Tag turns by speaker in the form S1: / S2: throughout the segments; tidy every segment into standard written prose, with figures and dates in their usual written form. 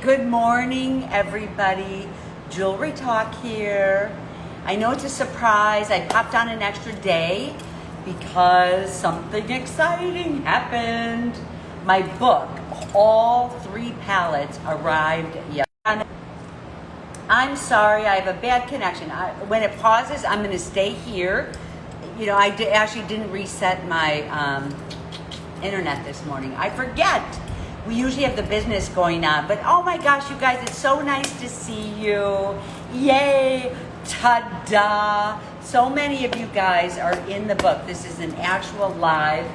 S1: Good morning, everybody. Jewelry Talk here. I know it's a surprise. I popped on an extra day because something exciting happened. My book, all 3 pallets, arrived yesterday. I'm sorry, I have a bad connection. When it pauses, I'm going to stay here. You know, I actually didn't reset my internet this morning. I forget. We usually have the business going on, but oh my gosh, you guys, it's so nice to see you. Yay, ta-da. So many of you guys are in the book. This is an actual live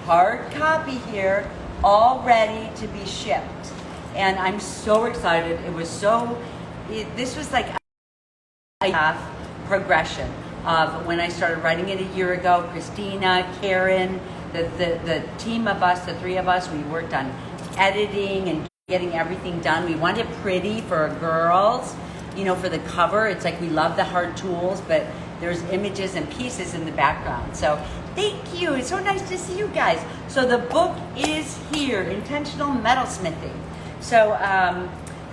S1: hard copy here, all ready to be shipped. And I'm so excited. This was like a half progression of when I started writing it a year ago. Christina, Karen, the team of us, the 3 of us, we worked on editing and getting everything done. We wanted it pretty for our girls, you know, for the cover. It's like we love the hard tools, but there's images and pieces in the background. So thank you. It's so nice to see you guys. So the book is here, Intentional Metalsmithing. So,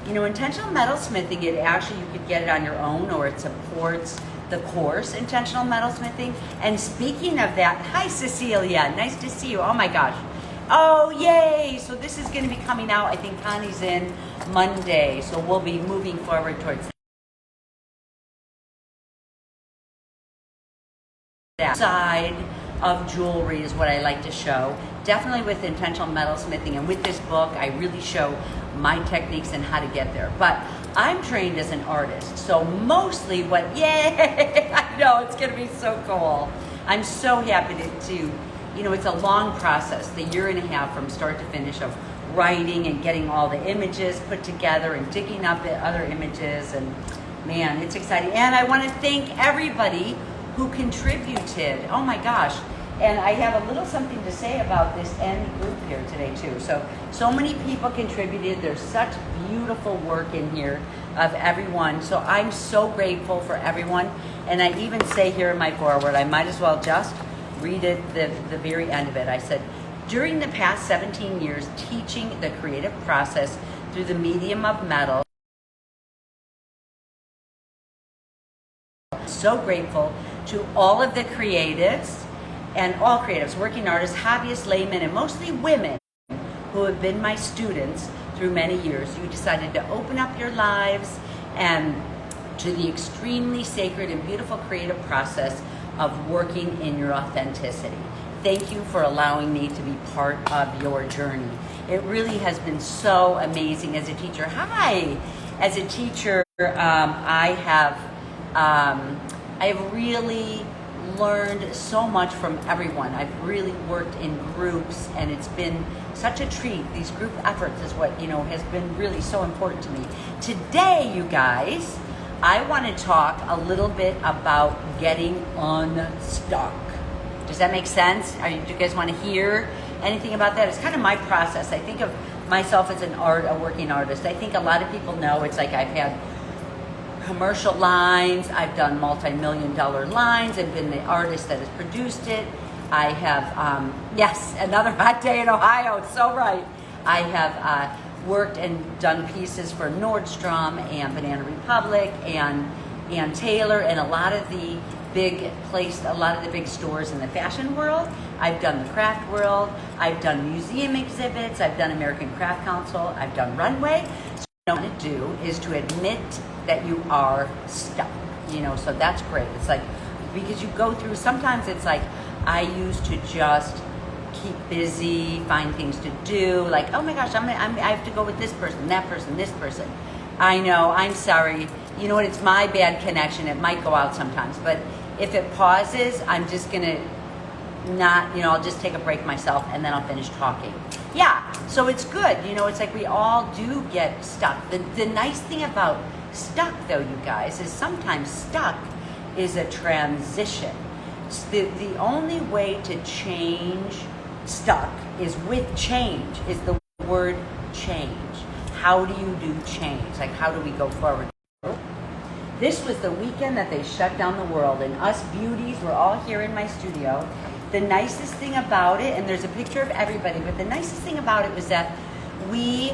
S1: you know, Intentional Metalsmithing, it actually, you could get it on your own, or it supports the course, Intentional Metalsmithing. And speaking of that, hi Cecilia, nice to see you. Oh my gosh. Oh, yay! So this is going to be coming out, I think Connie's in Monday, so we'll be moving forward towards that side of jewelry is what I like to show. Definitely with Intentional Metalsmithing, and with this book, I really show my techniques and how to get there. But I'm trained as an artist, so mostly yay! I know, it's going to be so cool. I'm so happy to you know, it's a long process, the 1.5 years from start to finish of writing and getting all the images put together and digging up other images, and man, it's exciting. And I want to thank everybody who contributed. Oh my gosh. And I have a little something to say about this end group here today too. So many people contributed. There's such beautiful work in here of everyone. So I'm so grateful for everyone. And I even say here in my foreword, I might as well just read it, the very end of it. I said, during the past 17 years teaching the creative process through the medium of metal, so grateful to all of the creatives and all creatives, working artists, hobbyists, laymen, and mostly women who have been my students through many years. You decided to open up your lives and to the extremely sacred and beautiful creative process of working in your authenticity. Thank you for allowing me to be part of your journey. It really has been so amazing as a teacher. Hi! As a teacher, I have really learned so much from everyone. I've really worked in groups, and it's been such a treat. These group efforts is what, you know, has been really so important to me. Today, you guys, I want to talk a little bit about getting unstuck. Does that make sense? Do you guys want to hear anything about that? It's kind of my process. I think of myself as a working artist. I think a lot of people know it's like I've had commercial lines, I've done multi-million-dollar lines, I've been the artist that has produced it. I have, yes, another hot day in Ohio, so right. I have worked and done pieces for Nordstrom and Banana Republic and Taylor and a lot of the big stores in the fashion world. I've done the craft world. I've done museum exhibits. I've done American Craft Council. I've done runway. So what I want to do is to admit that you are stuck, you know, so that's great. It's like, because you go through, sometimes it's like, I used to just keep busy, find things to do, like, oh my gosh, I have to go with this person, that person, this person. I know, I'm sorry. You know what, it's my bad connection. It might go out sometimes, but if it pauses, I'm just gonna not, you know, I'll just take a break myself and then I'll finish talking. Yeah, so it's good. You know, it's like we all do get stuck. The nice thing about stuck, though, you guys, is sometimes stuck is a transition. The only way to change stuck is with change, is the word change. How do you do change? Like, how do we go forward? This was the weekend that they shut down the world, and us beauties were all here in my studio. The nicest thing about it, and there's a picture of everybody, but the nicest thing about it was that we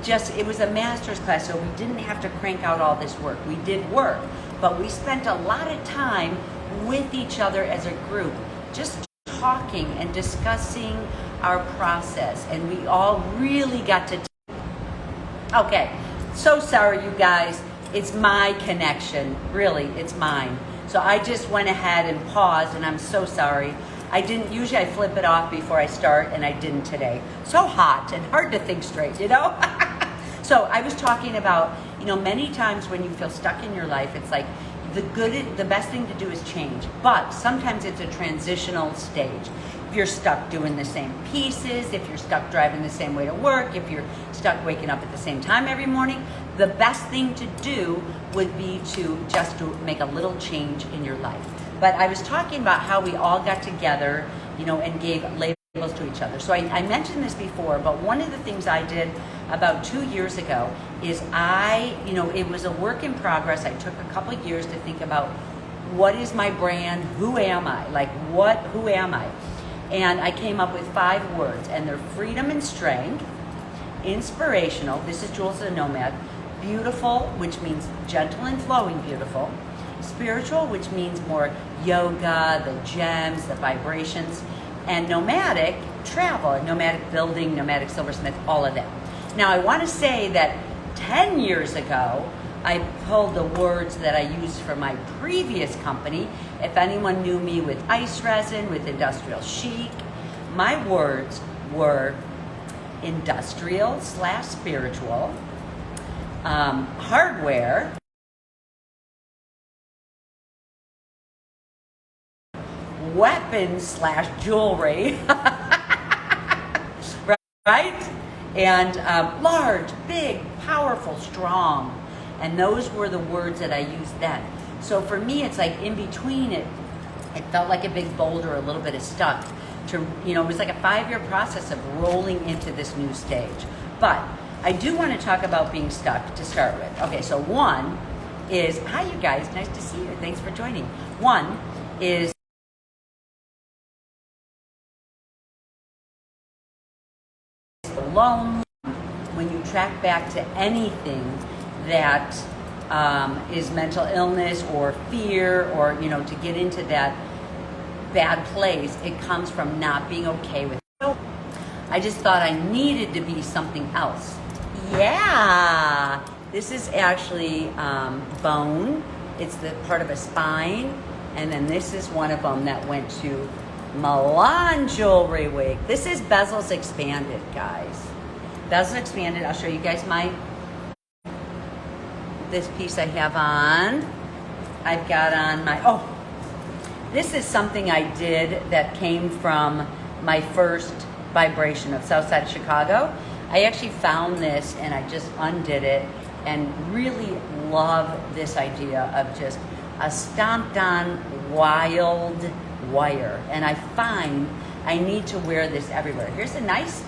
S1: it was a master's class, so we didn't have to crank out all this work. We did work, but we spent a lot of time with each other as a group, just talking and discussing our process, and we all really got to okay, so sorry you guys, it's my connection, really, it's mine. So I just went ahead and paused, and I'm so sorry. I didn't, usually I flip it off before I start, and I didn't today. So hot and hard to think straight, you know? So I was talking about, you know, many times when you feel stuck in your life, it's like the best thing to do is change, but sometimes it's a transitional stage. If you're stuck doing the same pieces, if you're stuck driving the same way to work, if you're stuck waking up at the same time every morning, the best thing to do would be to make a little change in your life. But I was talking about how we all got together, you know, and gave labels to each other. So I mentioned this before, but one of the things I did about 2 years ago is it was a work in progress. I took a couple of years to think about what is my brand, who am I, who am I? And I came up with 5 words, and they're freedom and strength, inspirational, this is Jules the Nomad, beautiful, which means gentle and flowing beautiful, spiritual, which means more yoga, the gems, the vibrations, and nomadic, travel, nomadic building, nomadic silversmith, all of that. Now I want to say that 10 years ago, I pulled the words that I used for my previous company. If anyone knew me with ice resin, with industrial chic, my words were industrial/spiritual, hardware, weapons/jewelry, right? And large, big, powerful, strong. And those were the words that I used then. So for me, it's like in between it felt like a big boulder, a little bit of stuck. It was like a 5-year process of rolling into this new stage. But I do want to talk about being stuck to start with. Okay, so one is, hi you guys, nice to see you. Thanks for joining. One is alone. When you track back to anything that is mental illness or fear, or to get into that bad place, it comes from not being okay with it. I just thought I needed to be something else. Yeah, this is actually bone. It's the part of a spine, and then this is one of them that went to Milan Jewelry Week. This is bezels expanded, guys. Bezels expanded. I'll show you guys this piece I have on. I've got on this is something I did that came from my first vibration of Southside of Chicago. I actually found this and I just undid it and really love this idea of just a stomped on wild wire. And I find I need to wear this everywhere. Here's the nice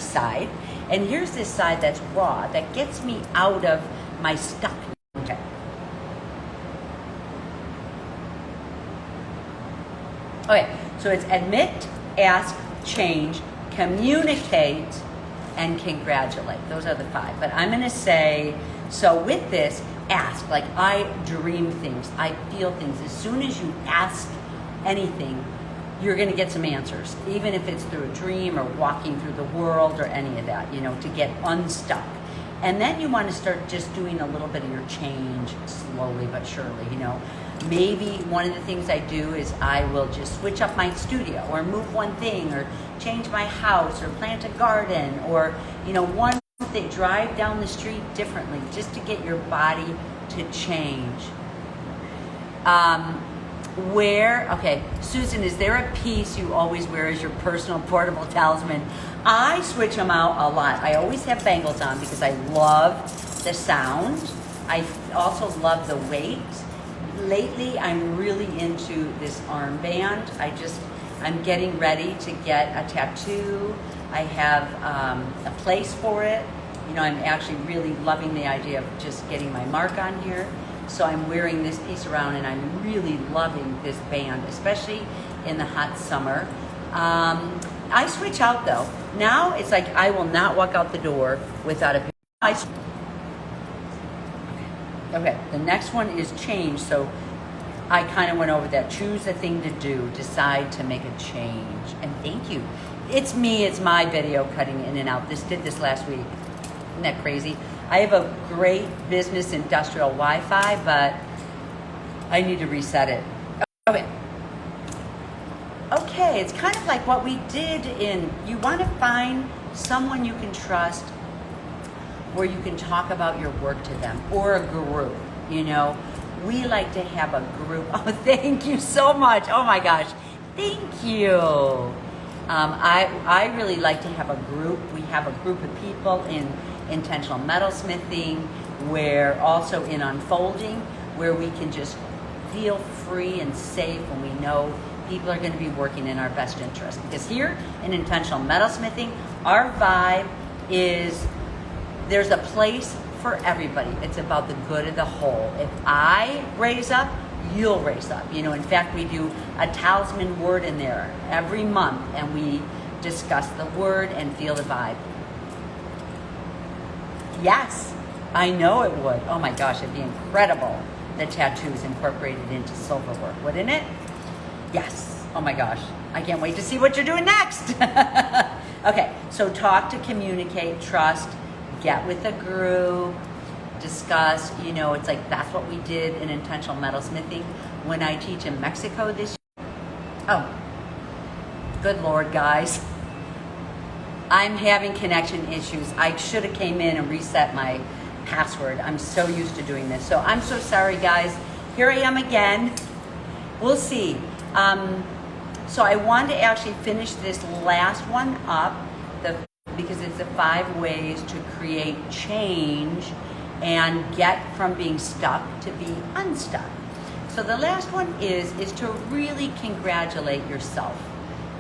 S1: side, and here's this side that's raw, that gets me out of my stuck. Okay. Okay, so it's admit, ask, change, communicate, and congratulate. Those are the 5. But I'm going to say, so with this, ask. Like, I dream things, I feel things. As soon as you ask anything, you're going to get some answers, even if it's through a dream or walking through the world or any of that, to get unstuck. And then you want to start just doing a little bit of your change slowly but surely, Maybe one of the things I do is I will just switch up my studio or move one thing or change my house or plant a garden or, one thing, drive down the street differently just to get your body to change. Okay, Susan, is there a piece you always wear as your personal portable talisman? I switch them out a lot. I always have bangles on because I love the sound. I also love the weight. Lately, I'm really into this armband. I'm getting ready to get a tattoo. I have a place for it. I'm actually really loving the idea of just getting my mark on here. So I'm wearing this piece around, and I'm really loving this band, especially in the hot summer. I switch out though. Now it's like I will not walk out the door without a Okay, the next one is change. So I kind of went over that. Choose a thing to do. Decide to make a change. And thank you. It's me. It's my video cutting in and out. Did this last week. Isn't that crazy? I have a great business industrial Wi-Fi, but I need to reset it. Okay. Okay, it's kind of like what we did you want to find someone you can trust where you can talk about your work to them, or a group, We like to have a group. Oh, thank you so much. Oh my gosh, thank you. I really like to have a group. We have a group of people in Intentional Metalsmithing, where also in Unfolding, where we can just feel free and safe when we know people are going to be working in our best interest. Because here in Intentional Metalsmithing, our vibe is there's a place for everybody. It's about the good of the whole. If I raise up, you'll raise up. In fact, we do a talisman word in there every month, and we discuss the word and feel the vibe. Yes, I know it would. Oh my gosh, it'd be incredible. The tattoos incorporated into silver work, wouldn't it? Yes. Oh my gosh. I can't wait to see what you're doing next. Okay, so talk to communicate, trust, get with a group, discuss, it's like that's what we did in Intentional Metalsmithing when I teach in Mexico this year. Oh, good Lord, guys. I'm having connection issues. I should have came in and reset my password. I'm so used to doing this. So I'm so sorry, guys. Here I am again. We'll see. So I wanted to actually finish this last one up because it's the 5 ways to create change and get from being stuck to be unstuck. So the last one is to really congratulate yourself.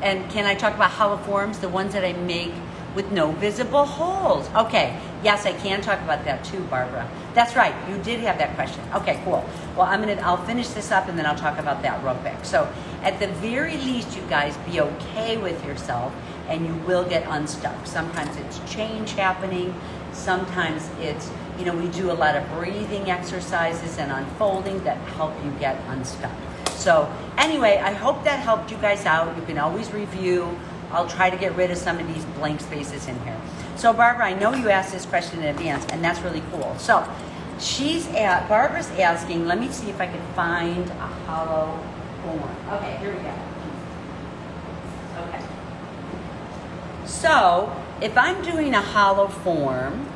S1: And can I talk about hollow forms, the ones that I make with no visible holes? Okay, yes, I can talk about that too, Barbara. That's right, you did have that question. Okay, cool. Well, I'll finish this up and then I'll talk about that real quick. So at the very least, you guys be okay with yourself and you will get unstuck. Sometimes it's change happening. Sometimes it's, we do a lot of breathing exercises and unfolding that help you get unstuck. So anyway, I hope that helped you guys out. You can always review. I'll try to get rid of some of these blank spaces in here. So Barbara, I know you asked this question in advance, and that's really cool. So Barbara's asking, let me see if I can find a hollow form. Okay, here we go. Okay. So if I'm doing a hollow form,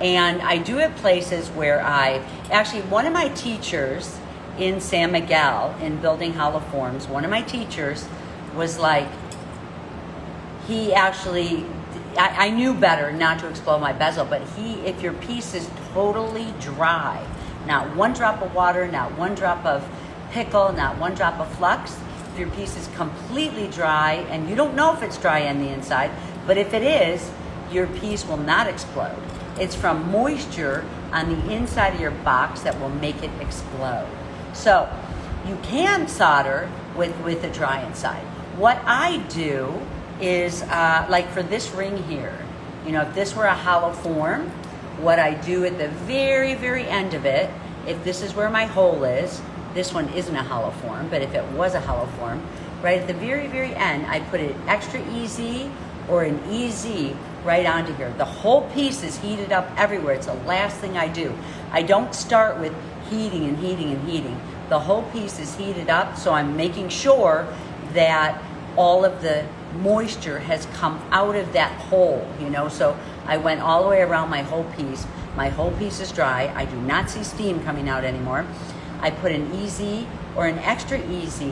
S1: and I do it places where one of my teachers in San Miguel in building hollow forms, one of my teachers was like, I knew better not to explode my bezel, but if your piece is totally dry, not one drop of water, not one drop of pickle, not one drop of flux, if your piece is completely dry, and you don't know if it's dry on the inside, but if it is, your piece will not explode. It's from moisture on the inside of your box that will make it explode. So you can solder with a dry inside. What I do is, like for this ring here, if this were a hollow form, what I do at the very, very end of it, if this is where my hole is, this one isn't a hollow form, but if it was a hollow form, right at the very, very end, I put an extra EZ or an EZ right onto here. The whole piece is heated up everywhere. It's the last thing I do. I don't start with heating and heating and heating. The whole piece is heated up, so I'm making sure that all of the moisture has come out of that hole, so I went all the way around my whole piece. My whole piece is dry. I do not see steam coming out anymore. I put an EZ or an extra EZ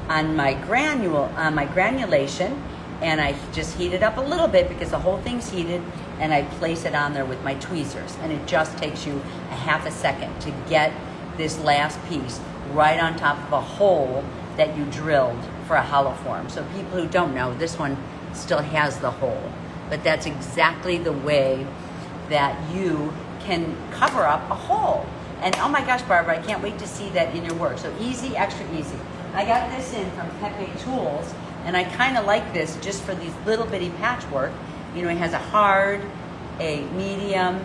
S1: on my granulation, and I just heat it up a little bit because the whole thing's heated, and I place it on there with my tweezers, and it just takes you a half a second to get this last piece right on top of a hole that you drilled for a hollow form. So people who don't know, this one still has the hole, but that's exactly the way that you can cover up a hole. And oh my gosh, Barbara, I can't wait to see that in your work. So easy, extra easy. I got this in from Pepe Tools, and I kind of like this just for these little bitty patchwork. It has a hard, a medium,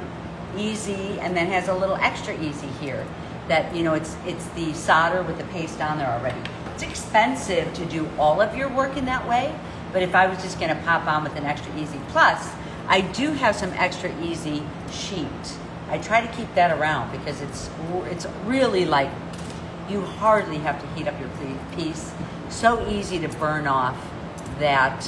S1: easy, and then has a little extra easy here. That, you know, it's the solder with the paste on there already. It's expensive to do all of your work in that way, but if I was just gonna pop on with an extra easy, plus I do have some extra easy sheet. I try to keep that around because it's really like, you hardly have to heat up your piece. So easy to burn off that,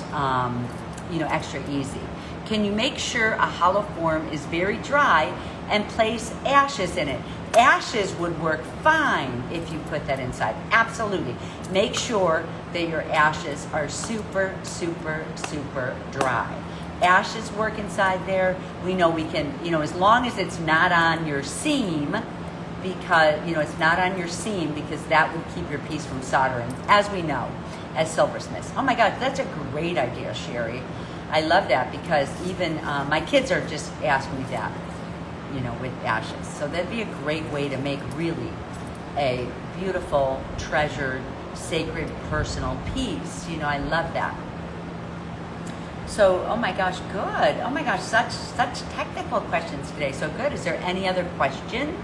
S1: you know, extra easy. Can you make sure a hollow form is very dry and place ashes in it? Ashes would work fine if you put that inside. Absolutely. Make sure that your ashes are super, super, super dry. Ashes work inside there. We know we can, you know, as long as it's not on your seam, because, you know, it's not on your seam, because that would keep your piece from soldering, as we know, as silversmiths. Oh my God, that's a great idea, Sherry. I love that, because even my kids are just asking me that, you know, with ashes. So that'd be a great way to make really a beautiful, treasured, sacred, personal piece. You know, I love that. So, oh my gosh, good. Oh my gosh, such technical questions today. So good. Is there any other questions?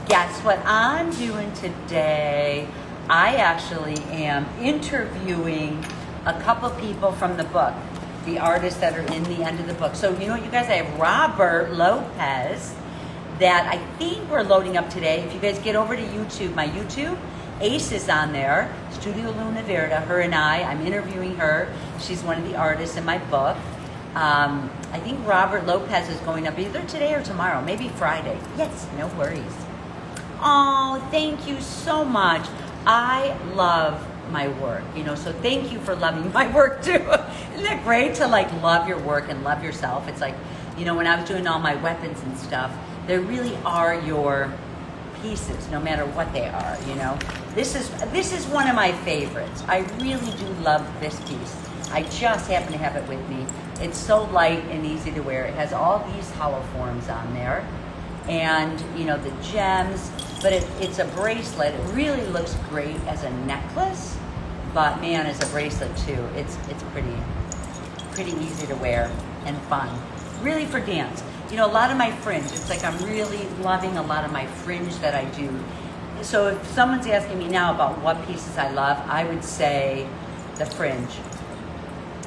S1: Guess what I'm doing today? I actually am interviewing a couple people from the book, the artists that are in the end of the book. So, you know what, you guys, I have Robert Lopez that I think we're loading up today. If you guys get over to YouTube, my YouTube, Ace is on there, Studio Luna Verda, her and I'm interviewing her. She's one of the artists in my book. I think Robert Lopez is going up either today or tomorrow, maybe Friday. Yes, no worries. Oh, thank you so much. I love my work, you know, so thank you for loving my work too. Isn't that great to like love your work and love yourself? It's like, you know, when I was doing all my weapons and stuff, they really are your pieces, no matter what they are, you know. This is one of my favorites. I really do love this piece. I just happen to have it with me. It's so light and easy to wear. It has all these hollow forms on there, and you know, the gems, but it's a bracelet. It really looks great as a necklace, but man, as a bracelet too, it's pretty easy to wear and fun. Really for dance. You know, a lot of my fringe, it's like I'm really loving a lot of my fringe that I do. So if someone's asking me now about what pieces I love, I would say the fringe.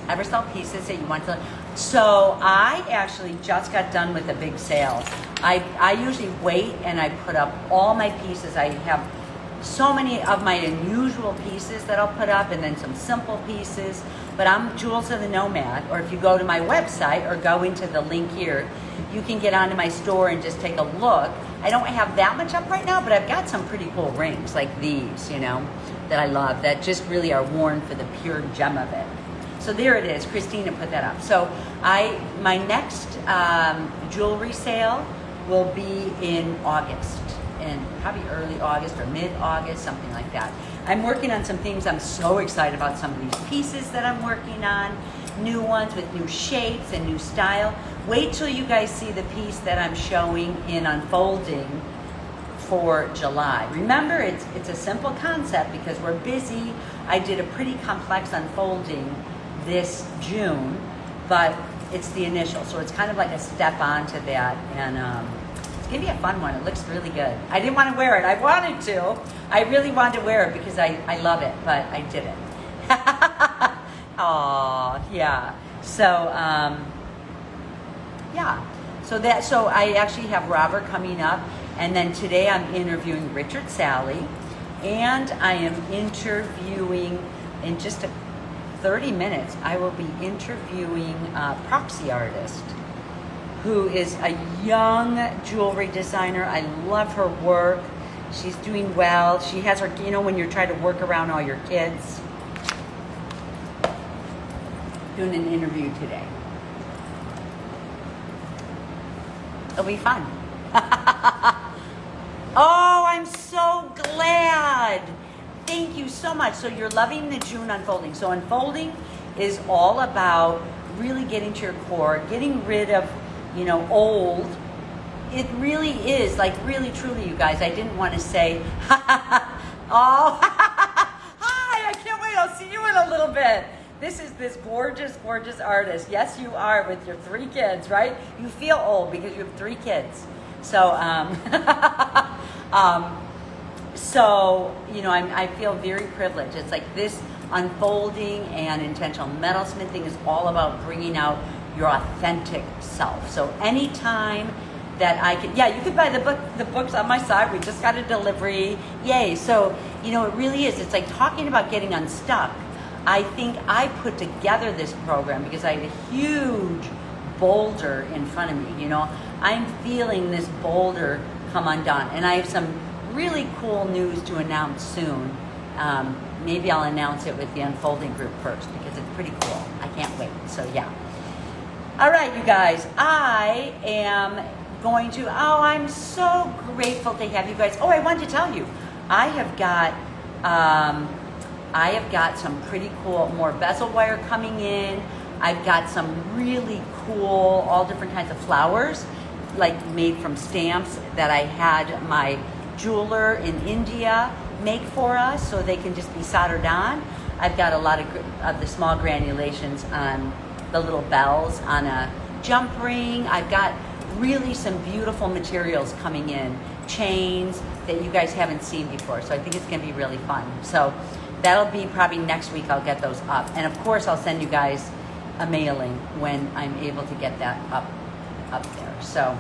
S1: Ever sell pieces that you want to? So I actually just got done with a big sale. I usually wait and I put up all my pieces. I have so many of my unusual pieces that I'll put up, and then some simple pieces. But I'm Jules of the Nomad, or if you go to my website or go into the link here, you can get onto my store and just take a look. I don't have that much up right now, but I've got some pretty cool rings like these, you know, that I love, that just really are worn for the pure gem of it. So there it is. Christina put that up. So my next jewelry sale will be in August, in probably early August or mid-August, something like that. I'm working on some things. I'm so excited about some of these pieces that I'm working on, new ones with new shapes and new style. Wait till you guys see the piece that I'm showing in Unfolding for July. Remember, it's a simple concept because we're busy. I did a pretty complex Unfolding this June, but it's the initial, so it's kind of like a step on to that, and it's gonna be a fun one. It looks really good. I didn't want to wear it. I wanted to. I really wanted to wear it because I love it, but I didn't. Aw, yeah. So yeah. So I actually have Robert coming up, and then today I'm interviewing Richard Sally, and I am interviewing in just 30 minutes, I will be interviewing a proxy artist who is a young jewelry designer. I love her work. She's doing well. She has her, you know, when you're trying to work around all your kids. Doing an interview today. It'll be fun. Oh, I'm so glad. Thank you so much. So you're loving the June Unfolding. So Unfolding is all about really getting to your core, getting rid of, you know, old. It really is, like, really, truly, you guys. I didn't want to say, oh, hi, I can't wait. I'll see you in a little bit. This is this gorgeous, gorgeous artist. Yes, you are, with your 3 kids, right? You feel old because you have 3 kids. So, so you know, I feel very privileged. It's like this unfolding and intentional metalsmithing is all about bringing out your authentic self. So anytime that I can, yeah, you could buy the books on my side. We just got a delivery, yay. So, you know, it really is. It's like talking about getting unstuck. I think I put together this program because I had a huge boulder in front of me. You know, I'm feeling this boulder come undone, and I have some really cool news to announce soon. Maybe I'll announce it with the unfolding group first because it's pretty cool. I can't wait. So yeah. All right, you guys, I am going to, I'm so grateful to have you guys. Oh, I wanted to tell you, I have got some pretty cool, more bezel wire coming in. I've got some really cool, all different kinds of flowers, like made from stamps that I had my jeweler in India make for us, so they can just be soldered on. I've got a lot of the small granulations on the little bells on a jump ring. I've got really some beautiful materials coming in, chains that you guys haven't seen before. So I think it's gonna be really fun. So that'll be probably next week. I'll get those up. And of course I'll send you guys a mailing when I'm able to get that up there. So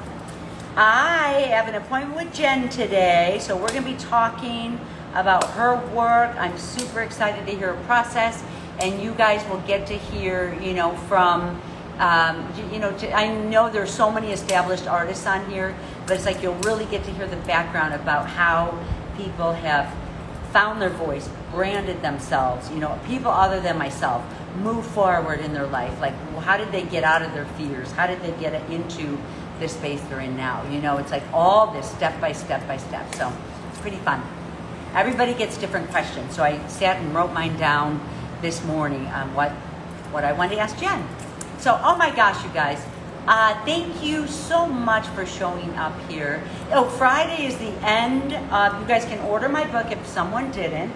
S1: I have an appointment with Jen today. So we're gonna be talking about her work. I'm super excited to hear her process, and you guys will get to hear, you know, from, I know there's so many established artists on here, but it's like you'll really get to hear the background about how people have found their voice, branded themselves, you know, people other than myself, move forward in their life. Like, how did they get out of their fears? How did they get into the space they're in now? You know, it's like all this step by step by step. So it's pretty fun. Everybody gets different questions. So I sat and wrote mine down this morning on what I wanted to ask Jen. So, oh my gosh, you guys, thank you so much for showing up here. Oh, Friday is the end. You guys can order my book if someone didn't.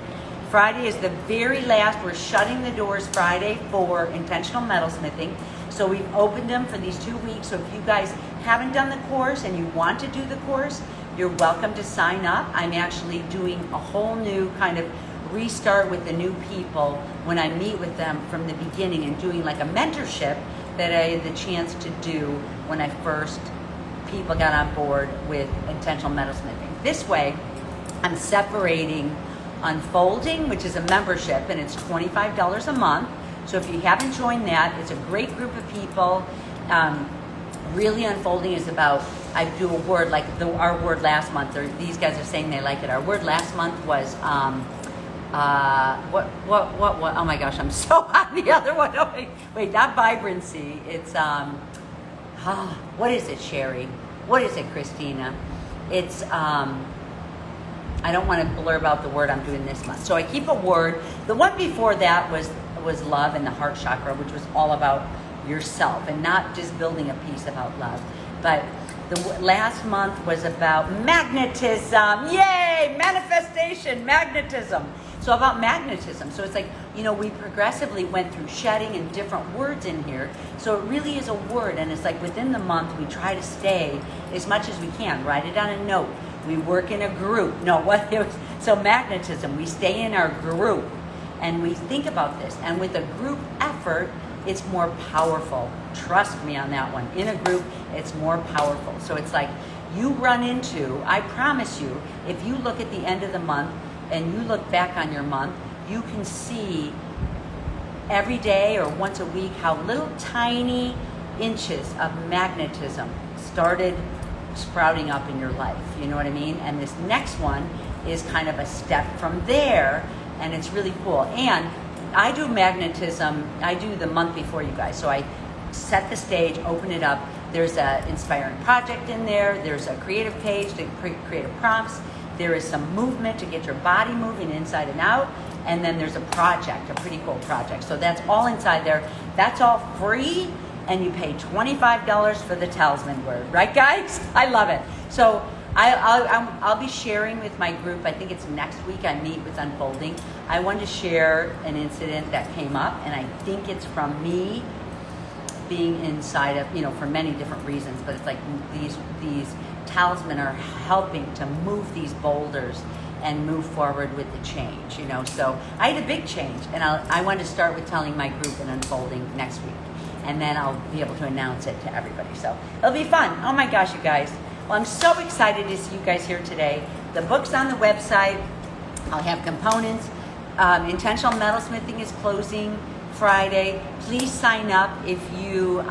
S1: Friday is the very last. We're shutting the doors Friday for Intentional Metalsmithing. So we've opened them for these 2 weeks. So if you guys haven't done the course and you want to do the course, you're welcome to sign up. I'm actually doing a whole new kind of restart with the new people when I meet with them from the beginning, and doing like a mentorship that I had the chance to do when I first people got on board with Intentional Metalsmithing. This way, I'm separating Unfolding, which is a membership, and it's $25 a month. So if you haven't joined that, it's a great group of people. Really, Unfolding is about, I do a word like our word last month, or these guys are saying they like it. Our word last month was, what, oh my gosh, I'm so on the other one. Oh, wait, not vibrancy. It's, what is it, Sherry? What is it, Christina? It's, I don't want to blurb out the word I'm doing this month. So I keep a word. The one before that was love and the heart chakra, which was all about yourself and not just building a piece about love. But the last month was about magnetism. Yay! Manifestation, magnetism. So about magnetism. So it's like, you know, we progressively went through shedding and different words in here. So it really is a word. And it's like within the month, we try to stay as much as we can. Write it on a note. We work in a group. No, what it was. So magnetism, we stay in our group and we think about this. And with a group effort, it's more powerful. Trust me on that one. In a group, it's more powerful. So it's like you run into, I promise you, if you look at the end of the month and you look back on your month, you can see every day or once a week how little tiny inches of magnetism started sprouting up in your life. You know what I mean? And this next one is kind of a step from there, and it's really cool. And I do magnetism, I do the month before you guys. So I set the stage, open it up. There's an inspiring project in there. There's a creative page to creative prompts. There is some movement to get your body moving inside and out. And then there's a project, a pretty cool project. So that's all inside there. That's all free. And you pay $25 for the talisman word. Right, guys? I love it. So I'll be sharing with my group. I think it's next week. I meet with Unfolding. I wanted to share an incident that came up, and I think it's from me being inside of, for many different reasons. But it's like these talisman are helping to move these boulders and move forward with the change. So I had a big change, and I wanted to start with telling my group and Unfolding next week, and then I'll be able to announce it to everybody. So it'll be fun. Oh my gosh, you guys. Well, I'm so excited to see you guys here today. The book's on the website. I'll have components. Intentional Metalsmithing is closing Friday. Please sign up if you,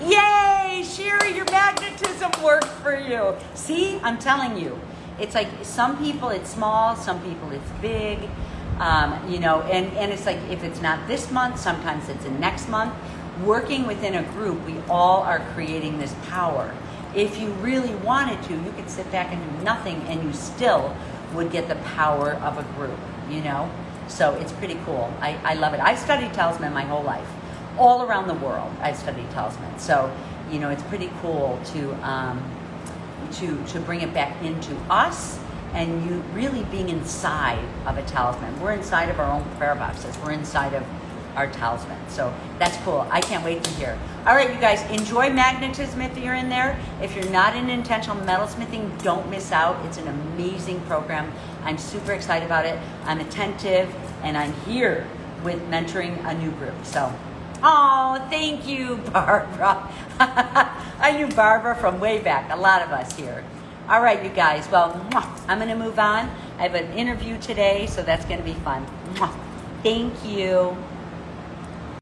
S1: yay, Sherry, your magnetism worked for you. See, I'm telling you, it's like some people it's small, some people it's big, and it's like if it's not this month, sometimes it's in next month. Working within a group, we all are creating this power. If you really wanted to, you could sit back and do nothing and you still would get the power of a group, So it's pretty cool. I love it. I've studied talisman my whole life. All around the world, I've studied talisman. So, it's pretty cool to bring it back into us and you really being inside of a talisman. We're inside of our own prayer boxes. We're inside of our talisman. So that's cool. I can't wait to hear. All right, you guys, enjoy magnetism if you're in there. If you're not in Intentional Metalsmithing, don't miss out. It's an amazing program. I'm super excited about it. I'm attentive, and I'm here with mentoring a new group. So, oh, thank you, Barbara. I knew Barbara from way back, a lot of us here. All right, you guys. Well, I'm going to move on. I have an interview today, so that's going to be fun. Thank you.